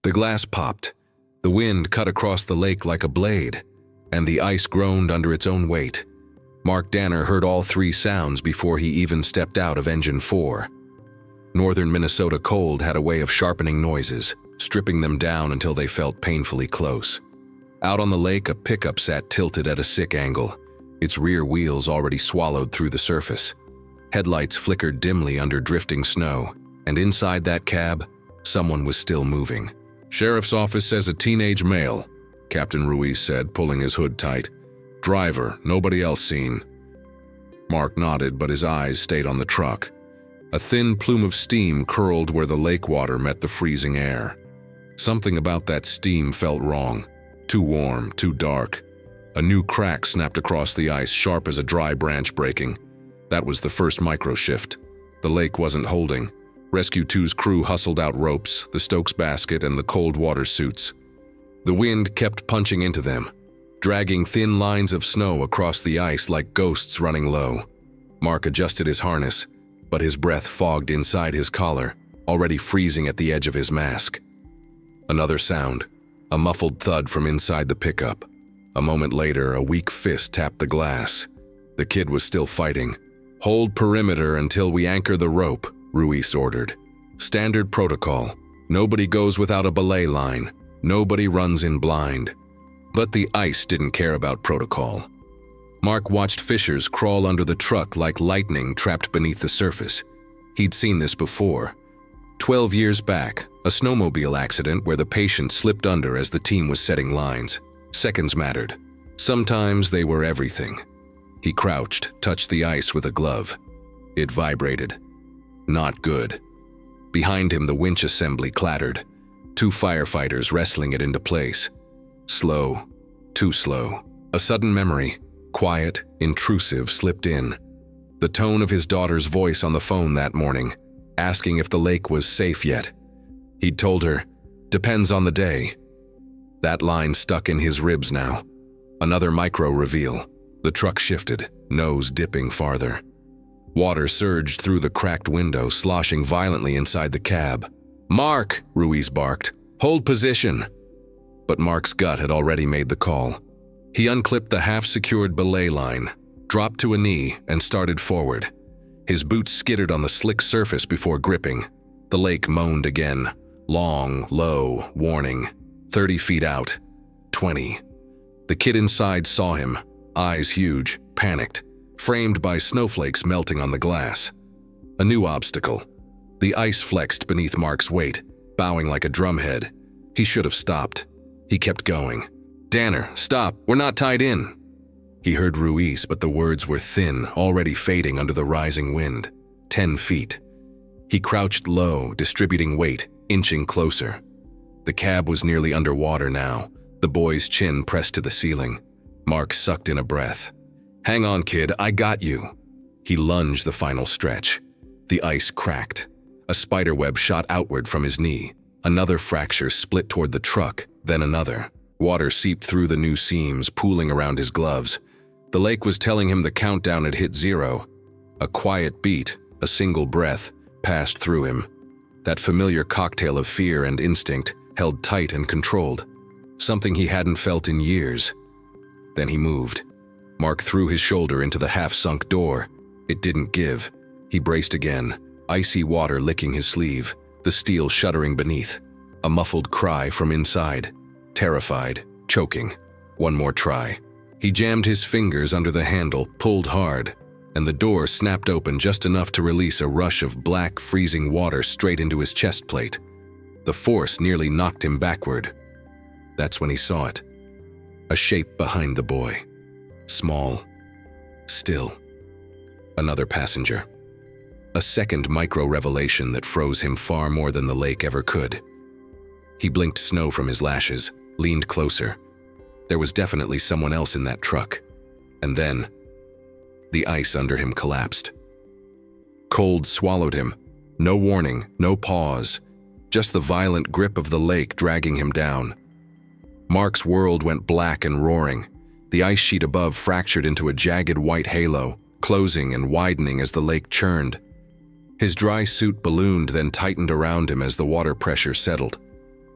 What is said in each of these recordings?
The glass popped. The wind cut across the lake like a blade, and the ice groaned under its own weight. Mark Danner heard all three sounds before he even stepped out of Engine 4. Northern Minnesota cold had a way of sharpening noises, stripping them down until they felt painfully close. Out on the lake, a pickup sat tilted at a sick angle, its rear wheels already swallowed through the surface. Headlights flickered dimly under drifting snow, and inside that cab, someone was still moving. "Sheriff's office says a teenage male," Captain Ruiz said, pulling his hood tight. "Driver, nobody else seen." Mark nodded, but his eyes stayed on the truck. A thin plume of steam curled where the lake water met the freezing air. Something about that steam felt wrong. Too warm, too dark. A new crack snapped across the ice, sharp as a dry branch breaking. That was the first micro-shift. The lake wasn't holding. Rescue 2's crew hustled out ropes, the Stokes basket, and the cold water suits. The wind kept punching into them, dragging thin lines of snow across the ice like ghosts running low. Mark adjusted his harness, but his breath fogged inside his collar, already freezing at the edge of his mask. Another sound, a muffled thud from inside the pickup. A moment later, a weak fist tapped the glass. The kid was still fighting. "Hold perimeter until we anchor the rope," Ruiz ordered. "Standard protocol. Nobody goes without a belay line. Nobody runs in blind." But the ice didn't care about protocol. Mark watched fissures crawl under the truck like lightning trapped beneath the surface. He'd seen this before. 12 years back, a snowmobile accident where the patient slipped under as the team was setting lines. Seconds mattered. Sometimes they were everything. He crouched, touched the ice with a glove. It vibrated. Not good. Behind him, the winch assembly clattered. 2 firefighters wrestling it into place. Slow. Too slow. A sudden memory, quiet, intrusive, slipped in. The tone of his daughter's voice on the phone that morning, asking if the lake was safe yet. He'd told her, "Depends on the day." That line stuck in his ribs now. Another micro-reveal. The truck shifted, nose dipping farther. Water surged through the cracked window, sloshing violently inside the cab. "Mark!" Ruiz barked. "Hold position!" But Mark's gut had already made the call. He unclipped the half-secured belay line, dropped to a knee, and started forward. His boots skittered on the slick surface before gripping. The lake moaned again. Long, low, warning. 30 feet out. 20. The kid inside saw him, eyes huge, panicked, framed by snowflakes melting on the glass. A new obstacle. The ice flexed beneath Mark's weight, bowing like a drumhead. He should have stopped. He kept going. "Danner, stop, we're not tied in." He heard Ruiz, but the words were thin, already fading under the rising wind. 10 feet. He crouched low, distributing weight, inching closer. The cab was nearly underwater now, the boy's chin pressed to the ceiling. Mark sucked in a breath. "Hang on, kid, I got you." He lunged the final stretch. The ice cracked. A spiderweb shot outward from his knee. Another fracture split toward the truck, then another. Water seeped through the new seams, pooling around his gloves. The lake was telling him the countdown had hit 0. A quiet beat, a single breath, passed through him. That familiar cocktail of fear and instinct, held tight and controlled. Something he hadn't felt in years. Then he moved. Mark threw his shoulder into the half-sunk door. It didn't give. He braced again, icy water licking his sleeve, the steel shuddering beneath. A muffled cry from inside. Terrified, choking. One more try. He jammed his fingers under the handle, pulled hard, and the door snapped open just enough to release a rush of black, freezing water straight into his chest plate. The force nearly knocked him backward. That's when he saw it. A shape behind the boy. Small. Still. Another passenger. A second micro-revelation that froze him far more than the lake ever could. He blinked snow from his lashes, leaned closer. There was definitely someone else in that truck. And then, the ice under him collapsed. Cold swallowed him. No warning, no pause. Just the violent grip of the lake dragging him down. Mark's world went black and roaring. The ice sheet above fractured into a jagged white halo, closing and widening as the lake churned. His dry suit ballooned, then tightened around him as the water pressure settled.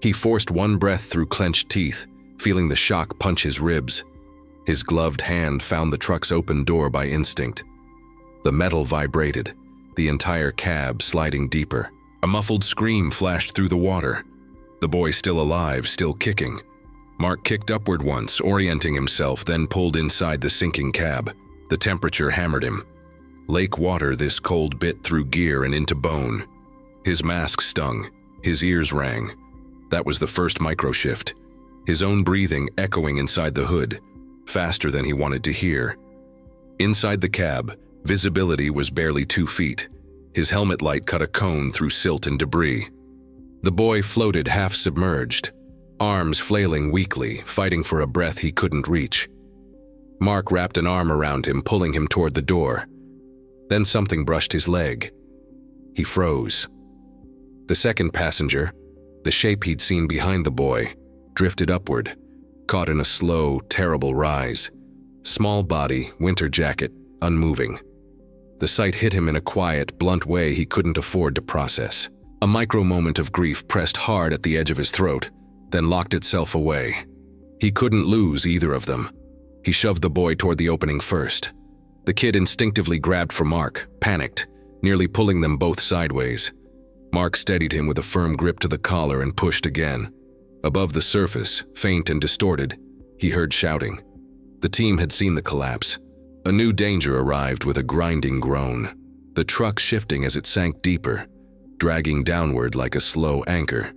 He forced one breath through clenched teeth, feeling the shock punch his ribs. His gloved hand found the truck's open door by instinct. The metal vibrated, the entire cab sliding deeper. A muffled scream flashed through the water. The boy still alive, still kicking. Mark kicked upward once, orienting himself, then pulled inside the sinking cab. The temperature hammered him. Lake water this cold bit through gear and into bone. His mask stung. His ears rang. That was the first micro-shift. His own breathing echoing inside the hood, faster than he wanted to hear. Inside the cab, visibility was barely 2 feet. His helmet light cut a cone through silt and debris. The boy floated half-submerged, arms flailing weakly, fighting for a breath he couldn't reach. Mark wrapped an arm around him, pulling him toward the door. Then something brushed his leg. He froze. The second passenger, the shape he'd seen behind the boy, drifted upward, caught in a slow, terrible rise. Small body, winter jacket, unmoving. The sight hit him in a quiet, blunt way he couldn't afford to process. A micro-moment of grief pressed hard at the edge of his throat, then locked itself away. He couldn't lose either of them. He shoved the boy toward the opening first. The kid instinctively grabbed for Mark, panicked, nearly pulling them both sideways. Mark steadied him with a firm grip to the collar and pushed again. Above the surface, faint and distorted, he heard shouting. The team had seen the collapse. A new danger arrived with a grinding groan, the truck shifting as it sank deeper, dragging downward like a slow anchor.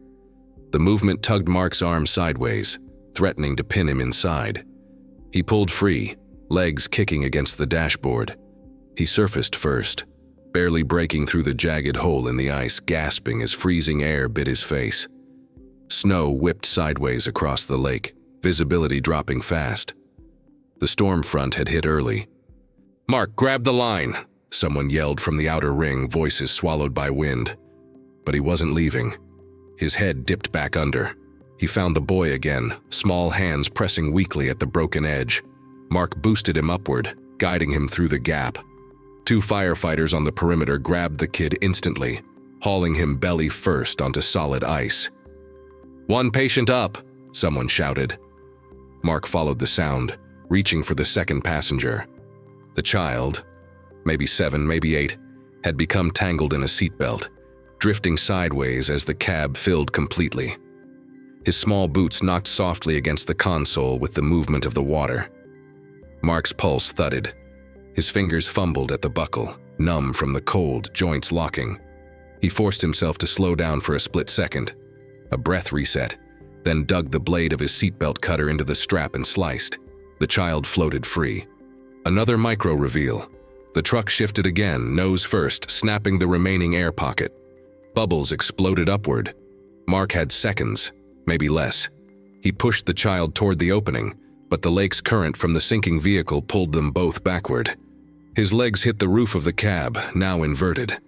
The movement tugged Mark's arm sideways, threatening to pin him inside. He pulled free, legs kicking against the dashboard. He surfaced first, barely breaking through the jagged hole in the ice, gasping as freezing air bit his face. Snow whipped sideways across the lake, visibility dropping fast. The storm front had hit early. "Mark, grab the line!" someone yelled from the outer ring, voices swallowed by wind. But he wasn't leaving. His head dipped back under. He found the boy again, small hands pressing weakly at the broken edge. Mark boosted him upward, guiding him through the gap. 2 firefighters on the perimeter grabbed the kid instantly, hauling him belly first onto solid ice. "One patient up," someone shouted. Mark followed the sound, reaching for the second passenger. The child, maybe 7, maybe 8, had become tangled in a seatbelt, drifting sideways as the cab filled completely. His small boots knocked softly against the console with the movement of the water. Mark's pulse thudded. His fingers fumbled at the buckle, numb from the cold, joints locking. He forced himself to slow down for a split second. A breath reset, then dug the blade of his seatbelt cutter into the strap and sliced. The child floated free. Another micro-reveal. The truck shifted again, nose first, snapping the remaining air pocket. Bubbles exploded upward. Mark had seconds, maybe less. He pushed the child toward the opening, but the lake's current from the sinking vehicle pulled them both backward. His legs hit the roof of the cab, now inverted.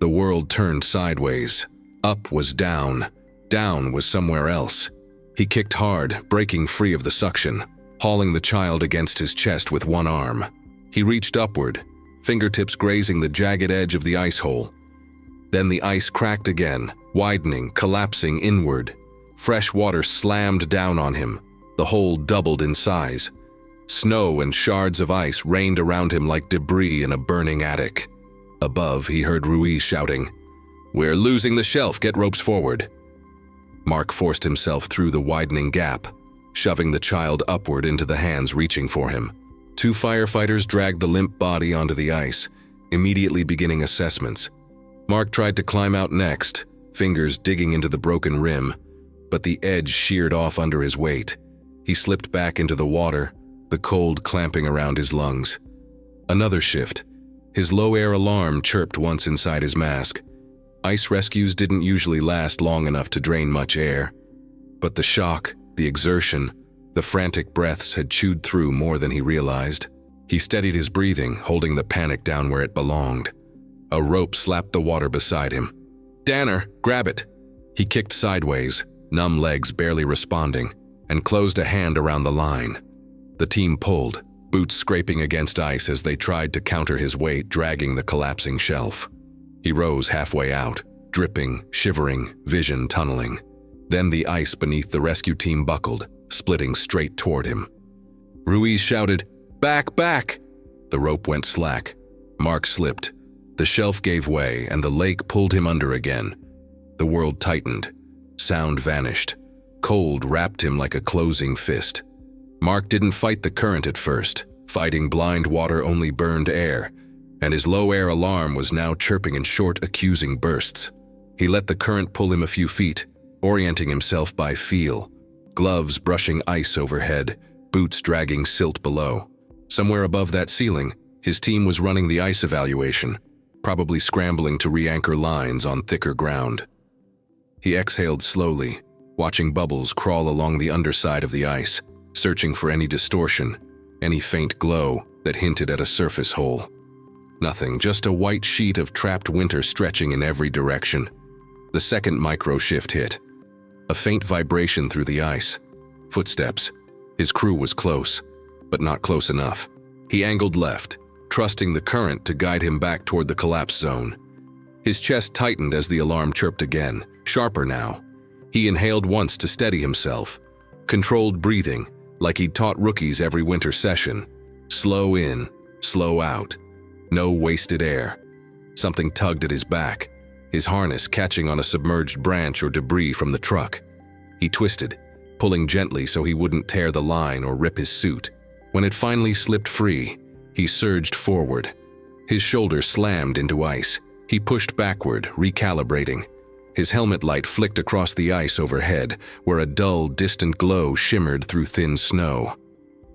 The world turned sideways. Up was down. Down was somewhere else. He kicked hard, breaking free of the suction, hauling the child against his chest with one arm. He reached upward, fingertips grazing the jagged edge of the ice hole. Then the ice cracked again, widening, collapsing inward. Fresh water slammed down on him. The hole doubled in size. Snow and shards of ice rained around him like debris in a burning attic. Above, he heard Ruiz shouting, "We're losing the shelf, get ropes forward." Mark forced himself through the widening gap, shoving the child upward into the hands reaching for him. 2 firefighters dragged the limp body onto the ice, immediately beginning assessments. Mark tried to climb out next, fingers digging into the broken rim, but the edge sheared off under his weight. He slipped back into the water, the cold clamping around his lungs. Another shift. His low-air alarm chirped once inside his mask. Ice rescues didn't usually last long enough to drain much air. But the shock, the exertion, the frantic breaths had chewed through more than he realized. He steadied his breathing, holding the panic down where it belonged. A rope slapped the water beside him. "Danner, grab it!" He kicked sideways, numb legs barely responding, and closed a hand around the line. The team pulled, boots scraping against ice as they tried to counter his weight, dragging the collapsing shelf. He rose halfway out, dripping, shivering, vision tunneling. Then the ice beneath the rescue team buckled, splitting straight toward him. Ruiz shouted, "Back, back!" The rope went slack. Mark slipped. The shelf gave way, and the lake pulled him under again. The world tightened. Sound vanished. Cold wrapped him like a closing fist. Mark didn't fight the current at first. Fighting blind water only burned air, and his low air alarm was now chirping in short, accusing bursts. He let the current pull him a few feet, orienting himself by feel. Gloves brushing ice overhead, boots dragging silt below. Somewhere above that ceiling, his team was running the ice evaluation, probably scrambling to re-anchor lines on thicker ground. He exhaled slowly, watching bubbles crawl along the underside of the ice, searching for any distortion, any faint glow that hinted at a surface hole. Nothing, just a white sheet of trapped winter stretching in every direction. The second micro shift hit. A faint vibration through the ice. Footsteps. His crew was close, but not close enough. He angled left, trusting the current to guide him back toward the collapse zone. His chest tightened as the alarm chirped again, sharper now. He inhaled once to steady himself. Controlled breathing, like he'd taught rookies every winter session. Slow in, slow out. No wasted air. Something tugged at his back, his harness catching on a submerged branch or debris from the truck. He twisted, pulling gently so he wouldn't tear the line or rip his suit. When it finally slipped free, he surged forward. His shoulder slammed into ice. He pushed backward, recalibrating. His helmet light flicked across the ice overhead, where a dull, distant glow shimmered through thin snow.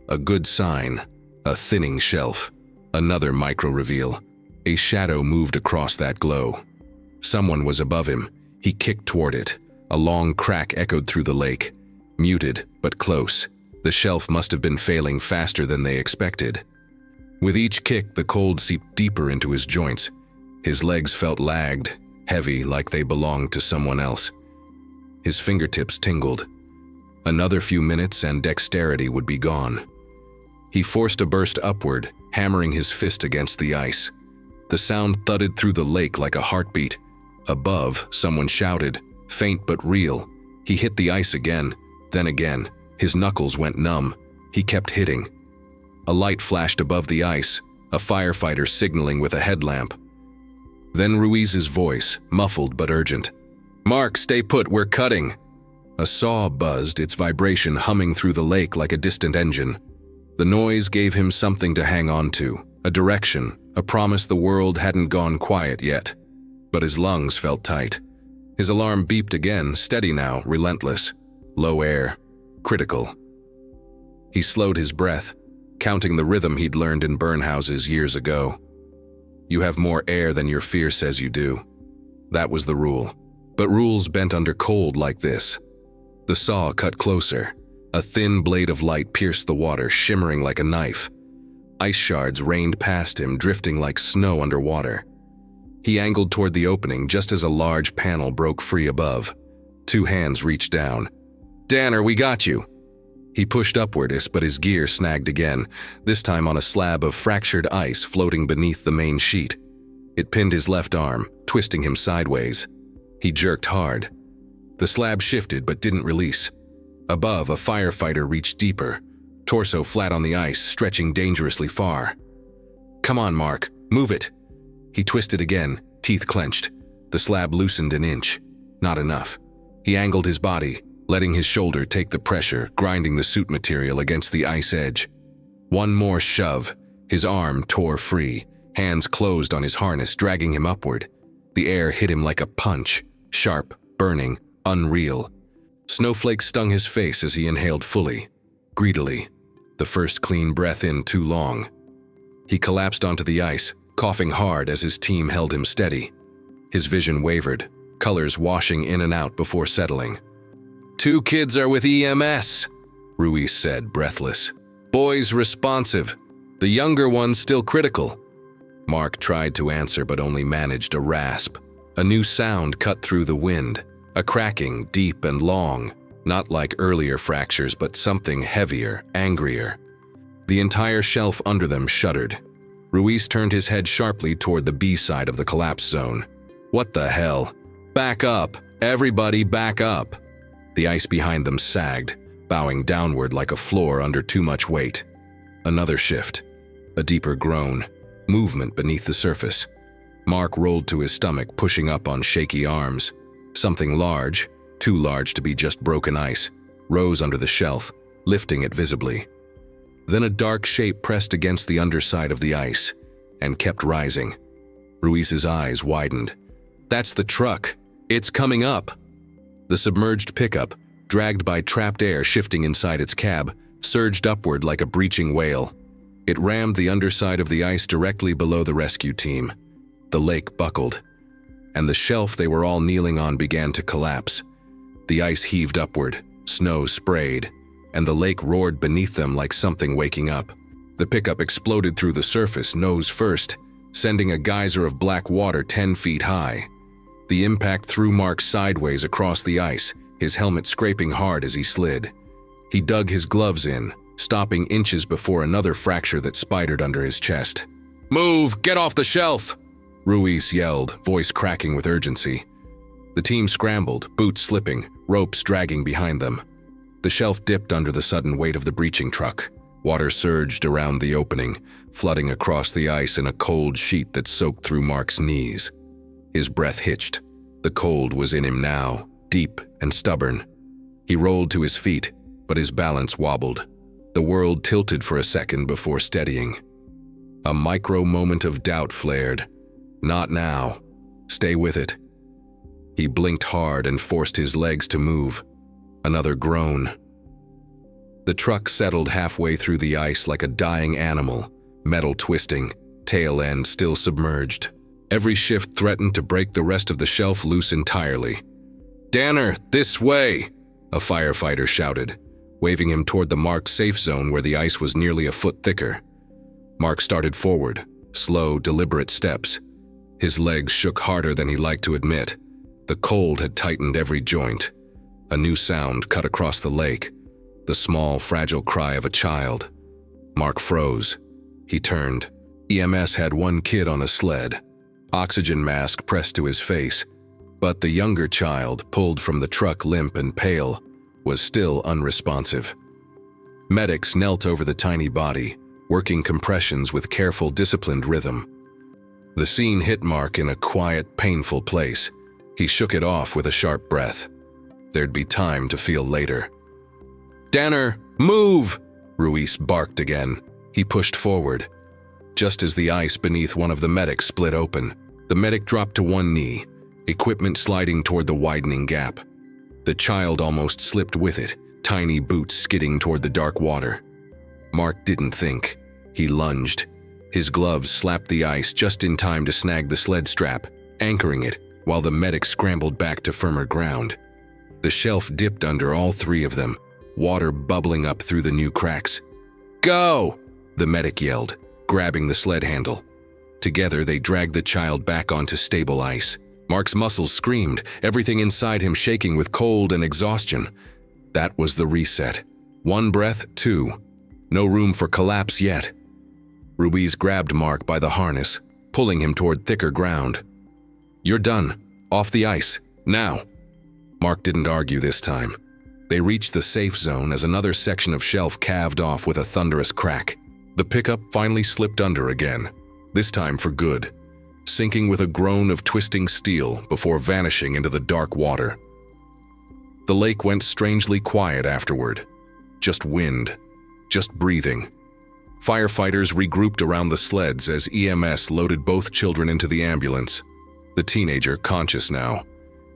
A good sign. A thinning shelf. Another micro-reveal. A shadow moved across that glow. Someone was above him. He kicked toward it. A long crack echoed through the lake. Muted, but close. The shelf must have been failing faster than they expected. With each kick, the cold seeped deeper into his joints. His legs felt lagged, heavy like they belonged to someone else. His fingertips tingled. Another few minutes and dexterity would be gone. He forced a burst upward, hammering his fist against the ice. The sound thudded through the lake like a heartbeat. Above, someone shouted, faint but real. He hit the ice again, then again. His knuckles went numb. He kept hitting. A light flashed above the ice, a firefighter signaling with a headlamp. Then Ruiz's voice, muffled but urgent. "Mark, stay put, we're cutting." A saw buzzed, its vibration humming through the lake like a distant engine. The noise gave him something to hang on to, a direction, a promise the world hadn't gone quiet yet. But his lungs felt tight. His alarm beeped again, steady now, relentless. Low air. Critical. He slowed his breath, counting the rhythm he'd learned in burn houses years ago. You have more air than your fear says you do. That was the rule. But rules bent under cold like this. The saw cut closer. A thin blade of light pierced the water, shimmering like a knife. Ice shards rained past him, drifting like snow underwater. He angled toward the opening just as a large panel broke free above. Two hands reached down. "Danner, we got you." He pushed upward, but his gear snagged again, this time on a slab of fractured ice floating beneath the main sheet. It pinned his left arm, twisting him sideways. He jerked hard. The slab shifted but didn't release. Above, a firefighter reached deeper, torso flat on the ice, stretching dangerously far. "Come on, Mark, move it." He twisted again, teeth clenched. The slab loosened an inch. Not enough. He angled his body, letting his shoulder take the pressure, grinding the suit material against the ice edge. One more shove. His arm tore free, hands closed on his harness, dragging him upward. The air hit him like a punch, sharp, burning, unreal. Snowflakes stung his face as he inhaled fully, greedily, the first clean breath in too long. He collapsed onto the ice, coughing hard as his team held him steady. His vision wavered, colors washing in and out before settling. "Two kids are with EMS," Ruiz said, breathless. "Boys responsive. The younger one's still critical." Mark tried to answer but only managed a rasp. A new sound cut through the wind, a cracking, deep and long, not like earlier fractures but something heavier, angrier. The entire shelf under them shuddered. Ruiz turned his head sharply toward the B side of the collapse zone. "What the hell? Back up! Everybody back up!" The ice behind them sagged, bowing downward like a floor under too much weight. Another shift, a deeper groan, movement beneath the surface. Mark rolled to his stomach, pushing up on shaky arms. Something large, too large to be just broken ice, rose under the shelf, lifting it visibly. Then a dark shape pressed against the underside of the ice and kept rising. Ruiz's eyes widened. "That's the truck. It's coming up." The submerged pickup, dragged by trapped air shifting inside its cab, surged upward like a breaching whale. It rammed the underside of the ice directly below the rescue team. The lake buckled, and the shelf they were all kneeling on began to collapse. The ice heaved upward, snow sprayed, and the lake roared beneath them like something waking up. The pickup exploded through the surface, nose first, sending a geyser of black water 10 feet high. The impact threw Mark sideways across the ice, his helmet scraping hard as he slid. He dug his gloves in, stopping inches before another fracture that spidered under his chest. "Move! Get off the shelf!" Ruiz yelled, voice cracking with urgency. The team scrambled, boots slipping, ropes dragging behind them. The shelf dipped under the sudden weight of the breaching truck. Water surged around the opening, flooding across the ice in a cold sheet that soaked through Mark's knees. His breath hitched. The cold was in him now, deep and stubborn. He rolled to his feet, but his balance wobbled. The world tilted for a second before steadying. A micro moment of doubt flared. Not now. Stay with it. He blinked hard and forced his legs to move. Another groan. The truck settled halfway through the ice like a dying animal, metal twisting, tail end still submerged. Every shift threatened to break the rest of the shelf loose entirely. "Danner, this way!" a firefighter shouted, waving him toward the marked safe zone where the ice was nearly a foot thicker. Mark started forward, slow, deliberate steps. His legs shook harder than he liked to admit. The cold had tightened every joint. A new sound cut across the lake, the small, fragile cry of a child. Mark froze. He turned. EMS had one kid on a sled, oxygen mask pressed to his face, but the younger child, pulled from the truck limp and pale, was still unresponsive. Medics knelt over the tiny body, working compressions with careful, disciplined rhythm. The scene hit Mark in a quiet, painful place. He shook it off with a sharp breath. There'd be time to feel later. "Danner, move!" Ruiz barked again. He pushed forward. Just as the ice beneath one of the medics split open, the medic dropped to one knee, equipment sliding toward the widening gap. The child almost slipped with it, tiny boots skidding toward the dark water. Mark didn't think. He lunged. His gloves slapped the ice just in time to snag the sled strap, anchoring it, while the medic scrambled back to firmer ground. The shelf dipped under all three of them, water bubbling up through the new cracks. "Go!" the medic yelled, grabbing the sled handle. Together, they dragged the child back onto stable ice. Mark's muscles screamed, everything inside him shaking with cold and exhaustion. That was the reset. One breath, two. No room for collapse yet. Ruiz grabbed Mark by the harness, pulling him toward thicker ground. "You're done. Off the ice. Now." Mark didn't argue this time. They reached the safe zone as another section of shelf calved off with a thunderous crack. The pickup finally slipped under again, this time for good, sinking with a groan of twisting steel before vanishing into the dark water. The lake went strangely quiet afterward. Just wind, just breathing. Firefighters regrouped around the sleds as EMS loaded both children into the ambulance. The teenager, conscious now,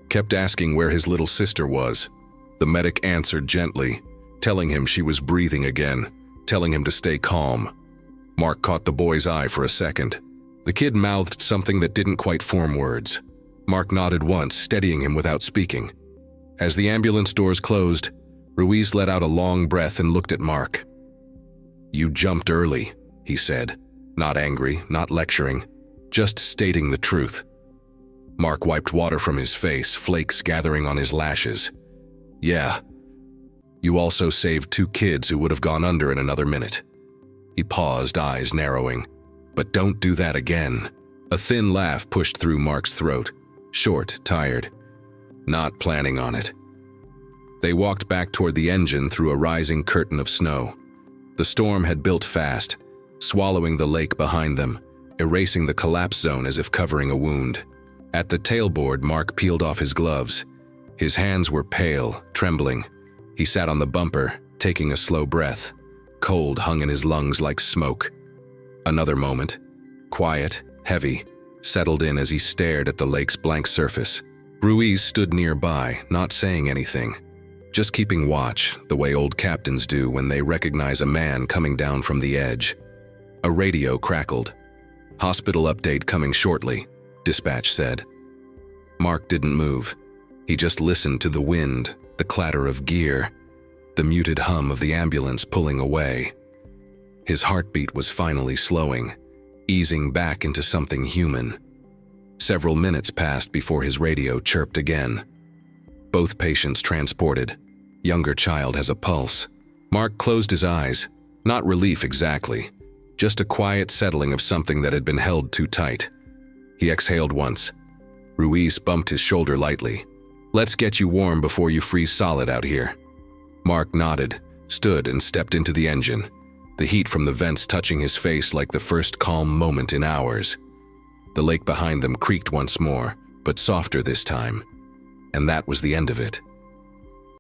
kept asking where his little sister was. The medic answered gently, telling him she was breathing again, telling him to stay calm. Mark caught the boy's eye for a second. The kid mouthed something that didn't quite form words. Mark nodded once, steadying him without speaking. As the ambulance doors closed, Ruiz let out a long breath and looked at Mark. "You jumped early," he said, not angry, not lecturing, just stating the truth. Mark wiped water from his face, flakes gathering on his lashes. "Yeah. You also saved 2 kids who would have gone under in another minute." He paused, eyes narrowing. "But don't do that again." A thin laugh pushed through Mark's throat, short, tired. "Not planning on it." They walked back toward the engine through a rising curtain of snow. The storm had built fast, swallowing the lake behind them, erasing the collapse zone as if covering a wound. At the tailboard, Mark peeled off his gloves. His hands were pale, trembling. He sat on the bumper, taking a slow breath. Cold hung in his lungs like smoke. Another moment, quiet, heavy, settled in as he stared at the lake's blank surface. Ruiz stood nearby, not saying anything, just keeping watch, the way old captains do when they recognize a man coming down from the edge. A radio crackled. "Hospital update coming shortly," dispatch said. Mark didn't move. He just listened to the wind, the clatter of gear, the muted hum of the ambulance pulling away. His heartbeat was finally slowing, easing back into something human. Several minutes passed before his radio chirped again. Both patients transported. Younger child has a pulse. Mark closed his eyes. Not relief exactly, just a quiet settling of something that had been held too tight. He exhaled once. Ruiz bumped his shoulder lightly. "Let's get you warm before you freeze solid out here." Mark nodded, stood and stepped into the engine, the heat from the vents touching his face like the first calm moment in hours. The lake behind them creaked once more, but softer this time. And that was the end of it.